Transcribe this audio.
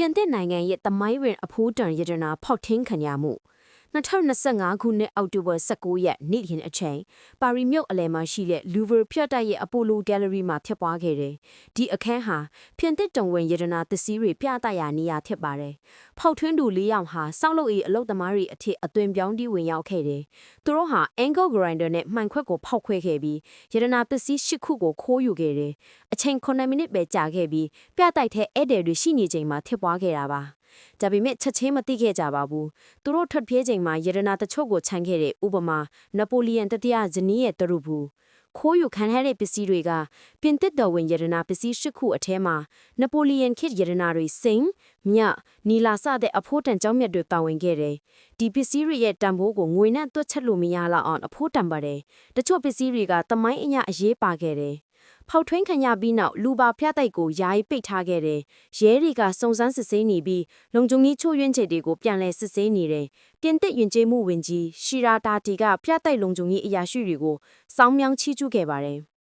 ပြင်သစ်နိုင်ငံရဲ့တမိုင်းဝင်အဖိုးတန်ရတနာဖောက်ထင်းခံရမှု2025ခုနှစ်အောက်တိုဘာ19ရက်နေ့လျင်အချိန်ပါရီမြို့အလယ်မှာရှိတဲ့ Louvre ဖြတ်တိုက်ရဲ့ Apollo Gallery မှာဖြစ်ပွားခဲ့တယ်။ဒီအခန်းဟာပြင်သစ်တုံဝင်ရတနာသစ္စည်းတွေပြသရာနေရာဖြစ်ပါတယ်။ဖောက်ထွင်းသူ၄ယောက်ဟာစောက်လုပ်၏အလုပ်သမားတွေအထက်အသွင်ပြောင်းတီးဝင်ရောက်ခဲ့တယ်။သူတို့ဟာ angle grinder နဲ့မှန်ခွက်ကိုဖောက်ခွဲခဲ့ပြီးရတနာသစ္စည်း၈ခုကိုခိုးယူခဲ့တယ်။အချိန်9မိနစ်ပဲကြာခဲ့ပြီးပြတိုက်ထဲဧည့်သည်တွေရှိနေချိန်မှာဖြစ်ပွားခဲ့တာပါ။ဒါပေမဲ့ချက်ချင်းမသိခဲ့ကြပါဘူး။သူတို့ထွက်ပြေးချိန်မှာရတနာတချို့ကိုခြံခဲ့တဲ့ဥပမာနပိုလီယန်တတိယဇနီးရဲ့တရုဘူးခိုးယူခံရတဲ့ပစ္စည်းတွေကပြင်သစ်တော်ဝင်ရတနာပစ္စည်း၈ခုအထဲမှာနပိုလီယန်ခေတ်ရတနာတွေစိန်မြနီလာစတဲ့အဖိုးတန်ကြောင်းမြတ်တွေပါဝင်ခဲ့တယ်။ဒီပစ္စည်းတွေရဲ့တန်ဖိုးကိုငွေနဲ့တွက်ချက်လို့မရလောက်အောင်အဖိုးတန်ပါတယ်။တချို့ပစ္စည်းတွေကတမိုင်းအညာအရေးပါခဲ့တယ်။ဖောက်ထွင်းခံရပြီးနောက်လူပါဖျက်တိုက်ကိုယာယီပိတ်ထားခဲ့တယ်။ရဲတွေကစုံစမ်းစစ်ဆေးနေပြီးလုံခြုံရေးချို့ယွင်းချက်တွေကိုပြန်လည်စစ်ဆေးနေတယ်။ပြင်သစ်ယဉ်ကျေးမှုဝင်ကြီးရှီရာတာတီကဖျက်တိုက်လုံခြုံရေးအရာရှိတွေကိုစောင်းမြောင်းချီးကျူးခဲ့ပါတယ်။